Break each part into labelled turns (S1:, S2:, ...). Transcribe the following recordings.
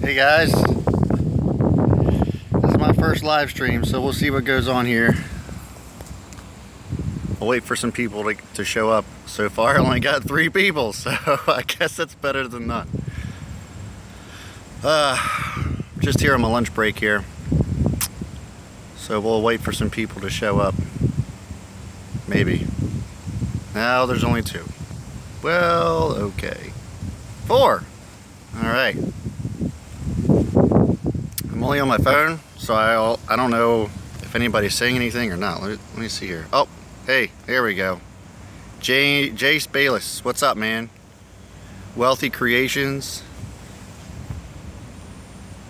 S1: Hey guys, this is my first live stream, so we'll see what goes on here. I'll wait for some people to show up. So far I only got 3 people, so I guess that's better than none. Just here on my lunch break here, so we'll wait for some people to show up. Maybe. Now there's only 2. Well, okay. 4. Alright. I'm only on my phone, so I don't know if anybody's saying anything or not. Let me see here. Oh, hey, here we go. Jace Bayless, what's up, man? Wealthy Creations.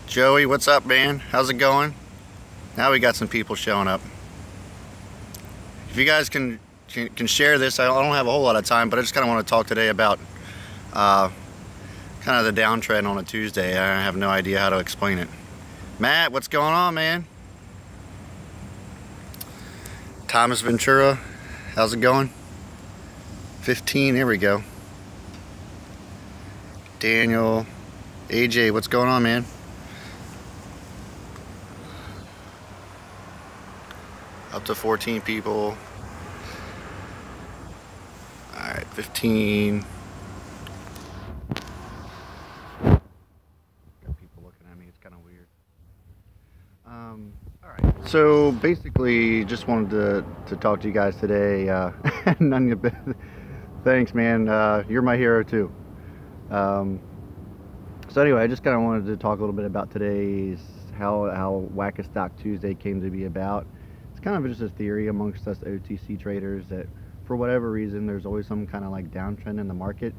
S1: Joey, what's up, man? How's it going? Now we got some people showing up. If you guys can share this, I don't have a whole lot of time, but I just kind of want to talk today about kind of the downtrend on a Tuesday. I have no idea how to explain it. Matt, what's going on, man? Thomas Ventura, how's it going? 15, there we go. Daniel, AJ, what's going on, man? Up to 14 people. Alright, 15. Got people looking at me, it's kind of weird. Alright, so basically just wanted to talk to you guys today. None of you, thanks, man. You're my hero too. So anyway, I just kind of wanted to talk a little bit about today's how Whack-A-Stock Tuesday came to be about. It's kind of just a theory amongst us OTC traders that for whatever reason there's always some kind of like downtrend in the market.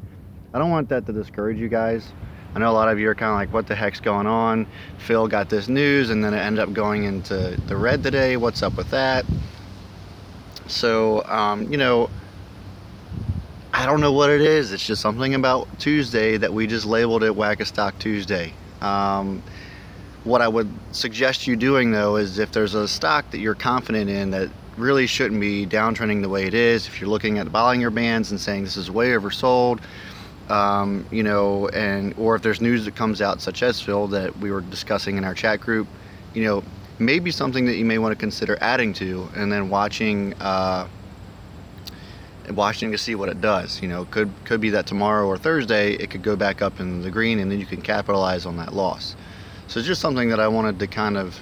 S1: I don't want that to discourage you guys. I know a lot of you are kind of like, what the heck's going on? Phil got this news and then it ended up going into the red today. What's up with that? So, you know, I don't know what it is. It's just something about Tuesday that we just labeled it Whack-A-Stock Tuesday. What I would suggest you doing though is if there's a stock that you're confident in that really shouldn't be downtrending the way it is, if you're looking at Bollinger Bands and saying this is way oversold, you know, or if there's news that comes out such as Phil that we were discussing in our chat group, you know, maybe something that you may want to consider adding to and then watching to see what it does. You know, could be that tomorrow or Thursday it could go back up in the green and then you can capitalize on that loss. So it's just something that I wanted to kind of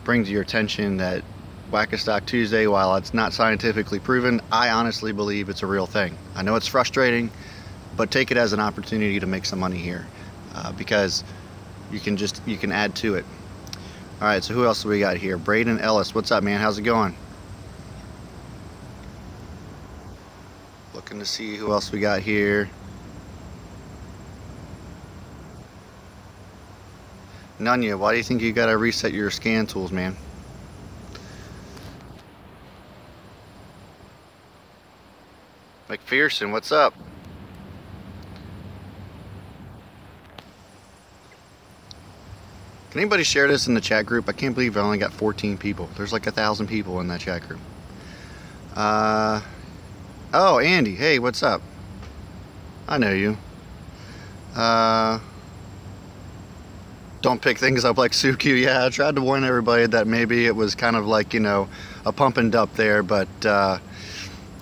S1: bring to your attention, that Whack-A-Stock Tuesday, while it's not scientifically proven, I honestly believe it's a real thing. I know it's frustrating, but take it as an opportunity to make some money here, because you can add to it. All right, so who else do we got here? Braden Ellis, what's up, man? How's it going? Looking to see who else we got here. Nunya, why do you think you gotta reset your scan tools, man? McPherson, what's up? Can anybody share this in the chat group? I can't believe I only got 14 people. There's like 1,000 people in that chat group. Oh, Andy, hey, what's up? I know you. Don't pick things up like Suku. Yeah, I tried to warn everybody that maybe it was kind of like, you know, a pump and dump there, but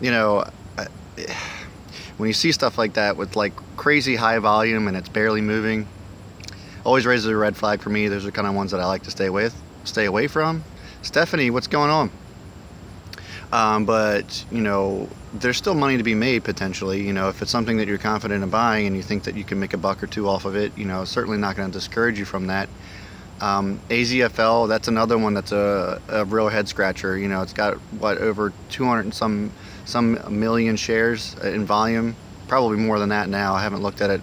S1: you know, when you see stuff like that with like crazy high volume and it's barely moving, always raises a red flag for me. Those are kind of ones that I like to stay away from. Stephanie, what's going on? But you know, there's still money to be made potentially. You know, if it's something that you're confident in buying and you think that you can make a buck or two off of it, you know, certainly not going to discourage you from that. AZFL, that's another one that's a real head scratcher. You know, it's got what, over 200 and some million shares in volume, probably more than that now. I haven't looked at it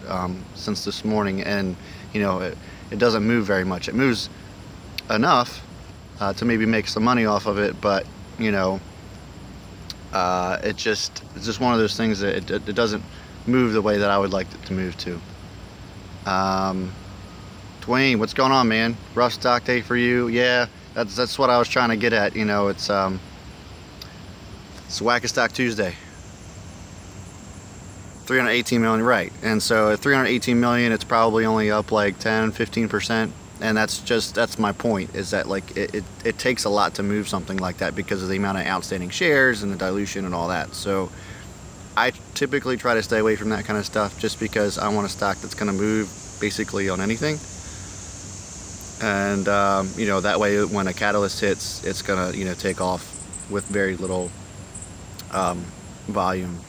S1: since this morning, and you know, it doesn't move very much. It moves enough to maybe make some money off of it, but you know, it's just one of those things that it doesn't move the way that I would like it to move to. Dwayne, what's going on, man? Rough stock day for you? Yeah, that's what I was trying to get at. You know, it's Whack-A-Stock Tuesday. 318 million, right? And so at 318 million, it's probably only up like 10-15%. And that's my point, is that like it takes a lot to move something like that because of the amount of outstanding shares and the dilution and all that. So I typically try to stay away from that kind of stuff just because I want a stock that's going to move basically on anything. And you know, that way when a catalyst hits, it's going to, you know, take off with very little volume.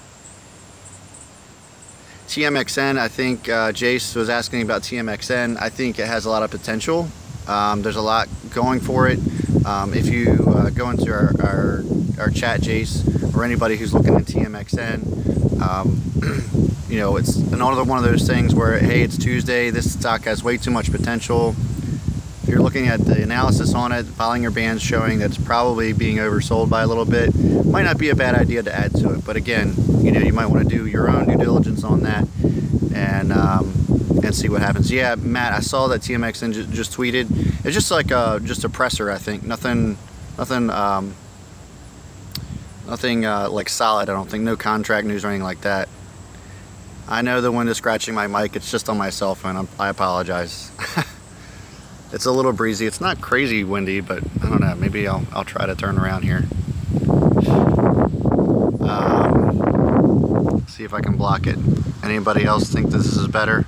S1: TMXN, I think Jace was asking about TMXN. I think it has a lot of potential. There's a lot going for it. If you go into our chat, Jace, or anybody who's looking at TMXN, you know, it's another one of those things where, hey, it's Tuesday, this stock has way too much potential. If you're looking at the analysis on it, Bollinger Bands showing that it's probably being oversold by a little bit, might not be a bad idea to add to it. But again, you know, you might want to do your own due diligence on that and see what happens. Yeah, Matt, I saw that TMXN just tweeted. It's just like just a presser, I think. Nothing like solid, I don't think. No contract news or anything like that. I know the wind is scratching my mic. It's just on my cell phone. I apologize. It's a little breezy. It's not crazy windy, but I don't know. Maybe I'll try to turn around here. See if I can block it. Anybody else think this is better?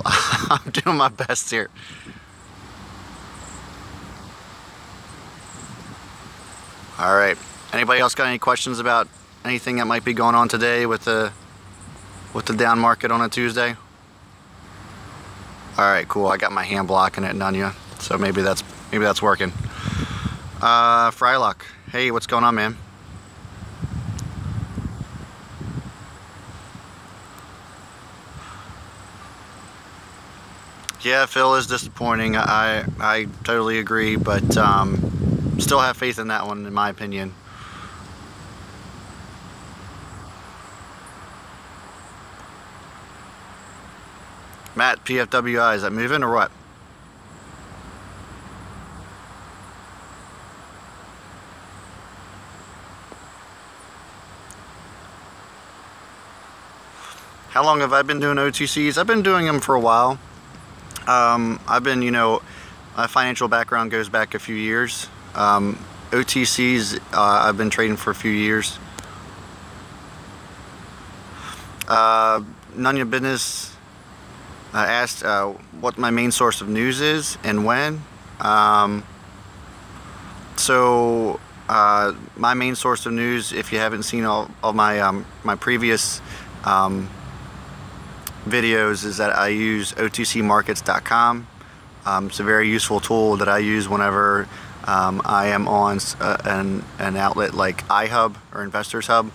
S1: I'm doing my best here. All right. Anybody else got any questions about anything that might be going on today with the down market on a Tuesday? All right, cool. I got my hand blocking it, Nunya, so maybe that's working. Frylock, hey, what's going on, man? Yeah, Phil is disappointing. I totally agree, but still have faith in that one, in my opinion. Matt, PFWI, is that moving or what? How long have I been doing OTCs? I've been doing them for a while. I've been, you know, my financial background goes back a few years. OTCs, I've been trading for a few years. Nunya Business asked what my main source of news is and when. So my main source of news, if you haven't seen all my my previous videos, is that I use otcmarkets.com. It's a very useful tool that I use whenever I am on an outlet like iHub or Investors Hub.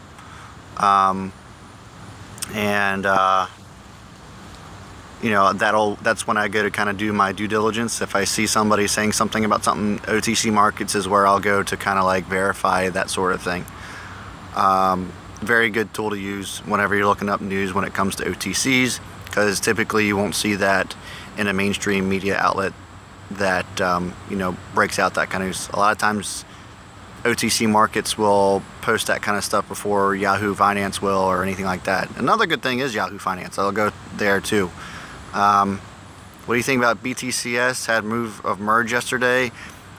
S1: You know, that's when I go to kind of do my due diligence. If I see somebody saying something about something, OTC Markets is where I'll go to kind of like verify that sort of thing. Very good tool to use whenever you're looking up news when it comes to OTCs, because typically you won't see that in a mainstream media outlet that you know, breaks out that kind of news. A lot of times OTC Markets will post that kind of stuff before Yahoo Finance will, or anything like that. Another good thing is Yahoo Finance. I'll go there too. What do you think about BTCS? Had move of merge yesterday.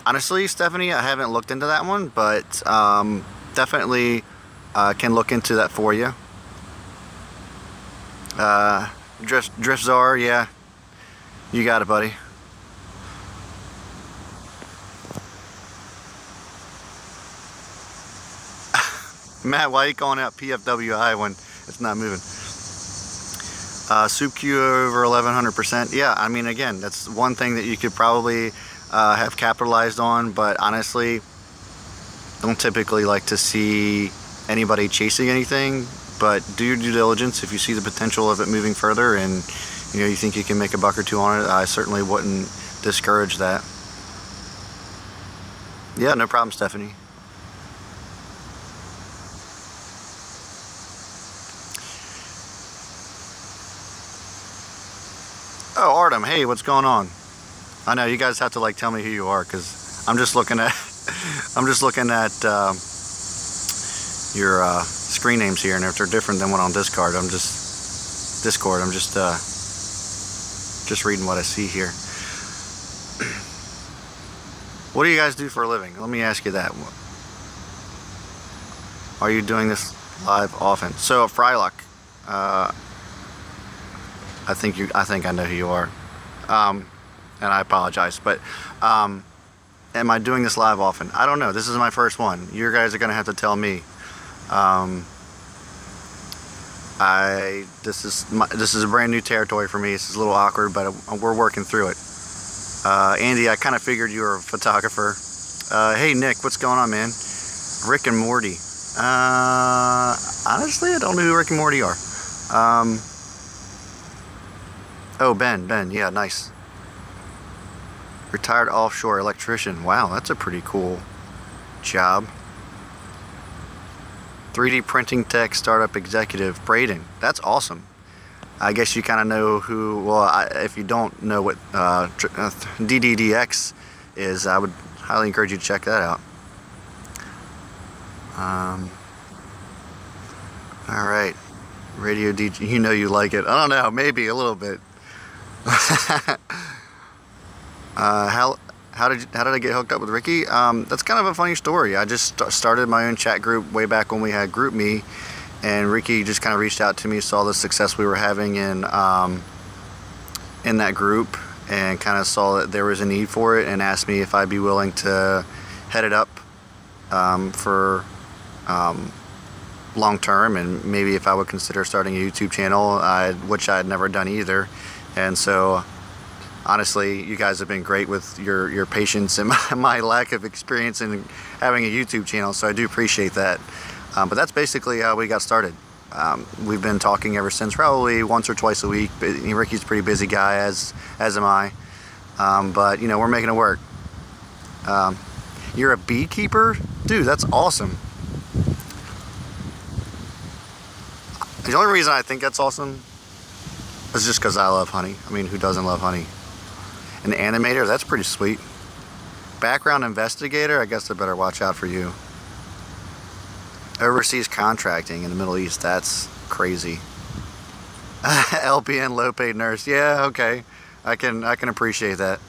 S1: Honestly, Stephanie, I haven't looked into that one, but definitely can look into that for you. Driftzar, yeah, you got it, buddy. Matt, why are you calling out PFWI when it's not moving? Soup Q over 1100%. Yeah, I mean, again, that's one thing that you could probably have capitalized on, but honestly, don't typically like to see anybody chasing anything, but do your due diligence. If you see the potential of it moving further and you know, you think you can make a buck or two on it, I certainly wouldn't discourage that. Yeah, no problem, Stephanie. Oh, Artem, hey, what's going on? I know you guys have to like tell me who you are, because I'm just looking at your screen names here, and if they're different than what on Discard, I'm just Discord. I'm just reading what I see here. What do you guys do for a living? Let me ask you that. Are you doing this live often? So Frylock, I think I know who you are, and I apologize, but am I doing this live often? I don't know. This is my first one. You guys are gonna have to tell me. This is a brand new territory for me. This is a little awkward, but we're working through it. Andy, I kind of figured you were a photographer. Hey Nick, what's going on, man? Rick and Morty. Honestly, I don't know who Rick and Morty are. Oh, Ben, yeah, nice. Retired offshore electrician. Wow, that's a pretty cool job. 3D printing tech startup executive, Creighton. That's awesome. I guess you kind of know who, well, if you don't know what DDDX is, I would highly encourage you to check that out. Alright, radio DJ, you know you like it. I don't know, maybe a little bit. How did I get hooked up with Ricky? That's kind of a funny story. I just started my own chat group way back when we had GroupMe, and Ricky just kind of reached out to me, saw the success we were having in that group, and kind of saw that there was a need for it, and asked me if I'd be willing to head it up for long term, and maybe if I would consider starting a YouTube channel, which I had never done either. And so honestly, you guys have been great with your patience and my lack of experience in having a YouTube channel, so I do appreciate that. But that's basically how we got started. We've been talking ever since, probably once or twice a week. Ricky's a pretty busy guy, as am I. But you know, we're making it work. You're a beekeeper? Dude, that's awesome. The only reason I think that's awesome is just because I love honey. I mean, who doesn't love honey? An animator, that's pretty sweet. Background investigator, I guess I better watch out for you. Overseas contracting in the Middle East, that's crazy. LPN, low paid nurse, yeah, okay. I can appreciate that.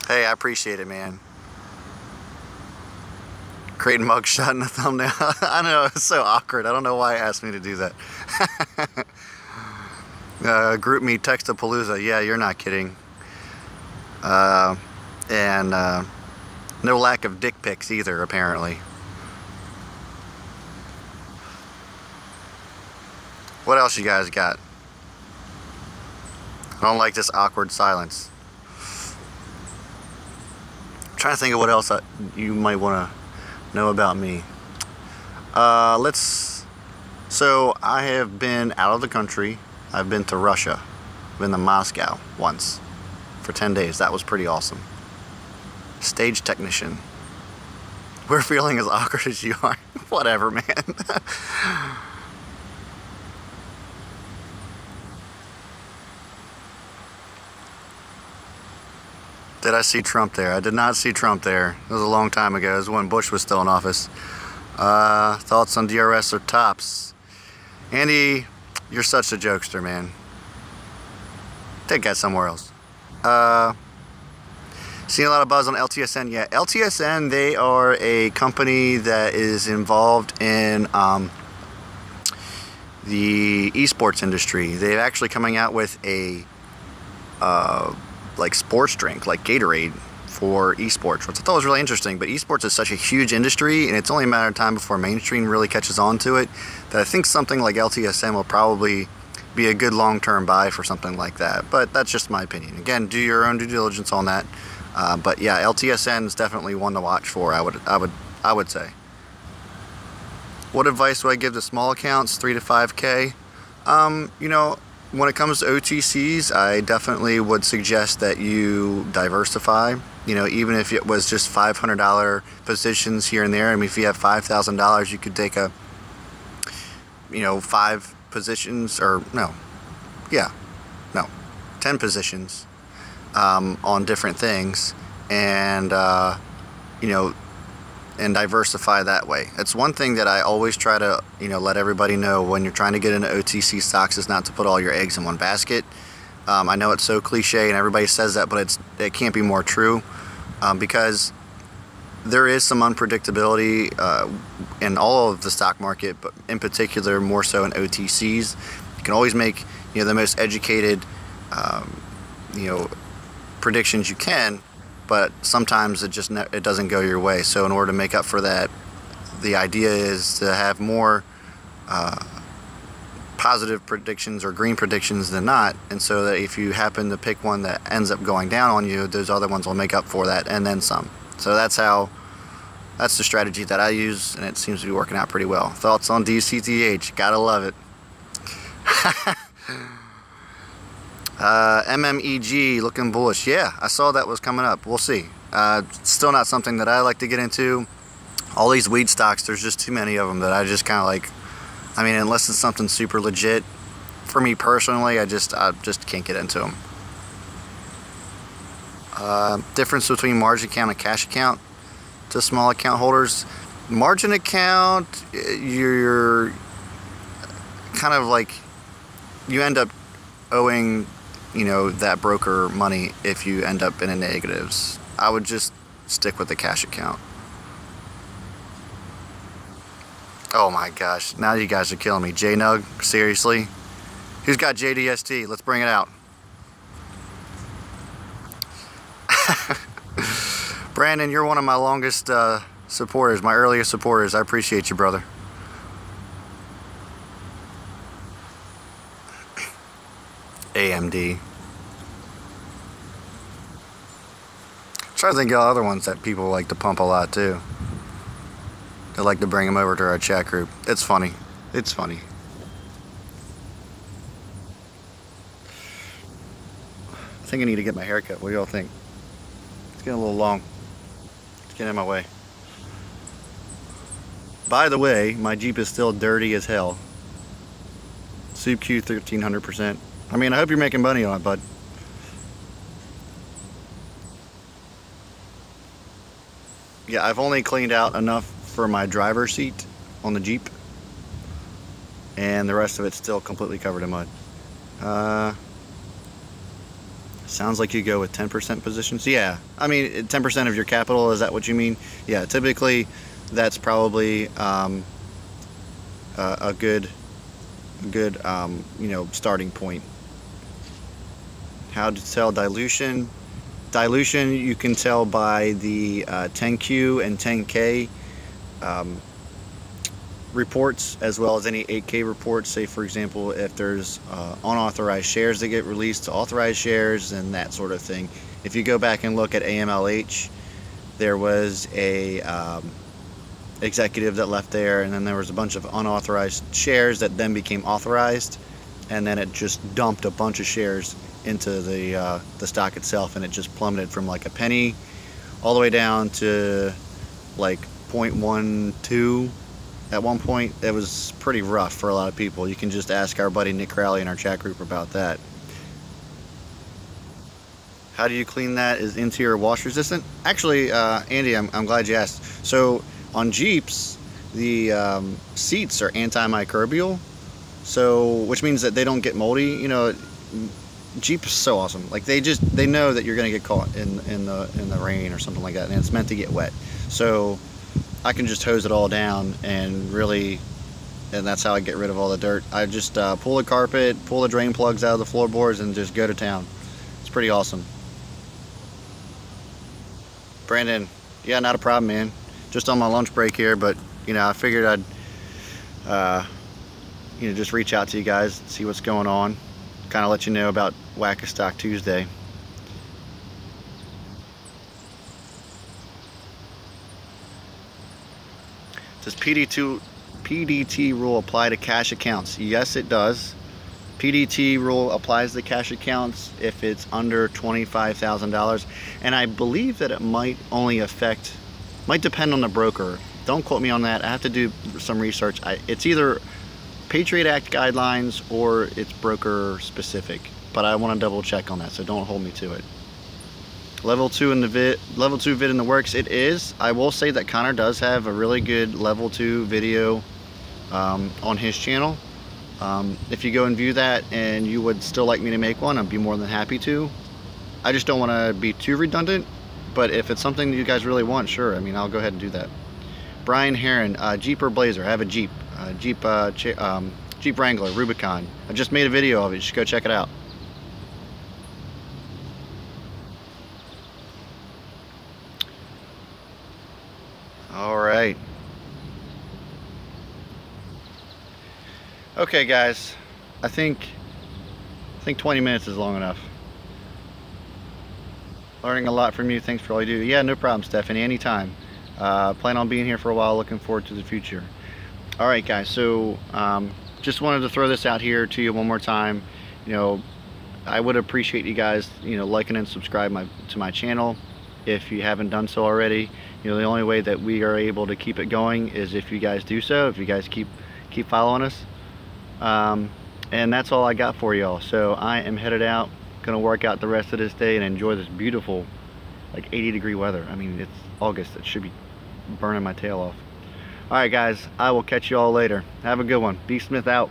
S1: Hey, I appreciate it, man. Creighton mugshot in the thumbnail. I know, it's so awkward. I don't know why it asked me to do that. GroupMe Textapalooza. Yeah, you're not kidding. And no lack of dick pics either, apparently. What else you guys got? I don't like this awkward silence. I'm trying to think of what else you might want to know about me. So I have been out of the country. I've been to Russia. I've been to Moscow once for 10 days. That was pretty awesome. Stage technician. We're feeling as awkward as you are. Whatever, man. Did I see Trump there? I did not see Trump there. It was a long time ago. It was when Bush was still in office. Thoughts on DRS or tops? Andy, you're such a jokester, man. Take that somewhere else. Seen a lot of buzz on LTSN. Yeah, LTSN, they are a company that is involved in the esports industry. They're actually coming out with a like sports drink, like Gatorade, for esports, which I thought was really interesting. But esports is such a huge industry, and it's only a matter of time before mainstream really catches on to it, that I think something like LTSN will probably be a good long-term buy for something like that. But that's just my opinion. Again, do your own due diligence on that. But yeah, LTSN is definitely one to watch for, I would say. What advice do I give to small accounts, 3 to 5K? You know, when it comes to OTCs, I definitely would suggest that you diversify. You know, even if it was just $500 positions here and there. I mean, if you have $5,000, you could take a, you know, 5 positions, or no, yeah, no, 10 positions on different things, and you know, and diversify that way. It's one thing that I always try to, let everybody know when you're trying to get into OTC stocks is not to put all your eggs in one basket. I know it's so cliche and everybody says that, but it can't be more true, because there is some unpredictability in all of the stock market, but in particular more so in OTCs. You can always make the most educated predictions you can, but sometimes it doesn't go your way. So in order to make up for that, the idea is to have more positive predictions or green predictions than not, and so that if you happen to pick one that ends up going down on you, those other ones will make up for that and then some. So that's the strategy that I use, and it seems to be working out pretty well. Thoughts on DCTH? Gotta love it. MMEG looking bullish. Yeah, I saw that was coming up. We'll see. Still not something that I like to get into. All these weed stocks, there's just too many of them that I just kind of like. I mean, unless it's something super legit, for me personally, I just can't get into them. Difference between margin account and cash account to small account holders. Margin account, you're kind of like, you end up owing, that broker money if you end up in the negatives. I would just stick with the cash account. Oh my gosh, now you guys are killing me. J-Nug, seriously? Who's got JDST? Let's bring it out. Brandon, you're one of my longest supporters, my earliest supporters. I appreciate you, brother. AMD. I'm trying to think of other ones that people like to pump a lot too. They like to bring them over to our chat group. It's funny. It's funny. I think I need to get my hair cut. What do y'all think? It's getting a little long. It's getting in my way. By the way, my Jeep is still dirty as hell. Soup Q 1300%. I mean, I hope you're making money on it, bud. Yeah, I've only cleaned out enough for my driver's seat on the Jeep, and the rest of it's still completely covered in mud. Sounds like you go with 10% positions. Yeah, I mean 10% of your capital, is that what you mean? Yeah, typically that's probably a good starting point. How to tell dilution? Dilution you can tell by the 10Q and 10K reports, as well as any 8K reports. Say for example, if there's unauthorized shares that get released to authorized shares and that sort of thing. If you go back and look at AMLH, there was a executive that left there, and then there was a bunch of unauthorized shares that then became authorized, and then it just dumped a bunch of shares into the stock itself, and it just plummeted from like a penny all the way down to like 0.12 at one point. It was pretty rough for a lot of people. You can just ask our buddy Nick Crowley in our chat group about that. How do you clean that? Is interior wash resistant? Actually, Andy, I'm glad you asked. So on Jeeps, the seats are antimicrobial, so which means that they don't get moldy. Jeep is so awesome. Like they know that you're gonna get caught in the rain or something like that, and it's meant to get wet. So I can just hose it all down, and that's how I get rid of all the dirt. I just pull the carpet, pull the drain plugs out of the floorboards, and just go to town. It's pretty awesome. Brandon, yeah, not a problem, man. Just on my lunch break here, but I figured I'd just reach out to you guys, see what's going on, kind of let you know about Whack-A-Stock Tuesday. Does PDT rule apply to cash accounts? Yes, it does. PDT rule applies to cash accounts if it's under $25,000, and I believe that it might depend on the broker. Don't quote me on that. I have to do some research. It's either Patriot Act guidelines or it's broker specific, but I want to double check on that, so don't hold me to it. Level 2 in the vid, level 2 vid in the works. It is. I will say that Connor does have a really good level 2 video on his channel. If you go and view that and you would still like me to make one, I'd be more than happy to. I just don't want to be too redundant, but if it's something that you guys really want, sure, I mean, I'll go ahead and do that. Brian Heron, Jeep or Blazer? I have a Jeep, Jeep Wrangler Rubicon. I just made a video of it. You should go check it out. All right. Okay, guys. I think 20 minutes is long enough. Learning a lot from you. Thanks for all you do. Yeah, no problem, Stephanie. Anytime. Plan on being here for a while. Looking forward to the future. All right, guys. So just wanted to throw this out here to you one more time. You know, I would appreciate you guys, you know, liking and subscribe to my channel if you haven't done so already. You know, the only way that we are able to keep it going is if you guys do so. If you guys keep following us. And that's all I got for y'all. So I am headed out, gonna work out the rest of this day and enjoy this beautiful, like 80-degree weather. I mean, it's August. It should be burning my tail off. All right, guys, I will catch you all later. Have a good one. B Smith out.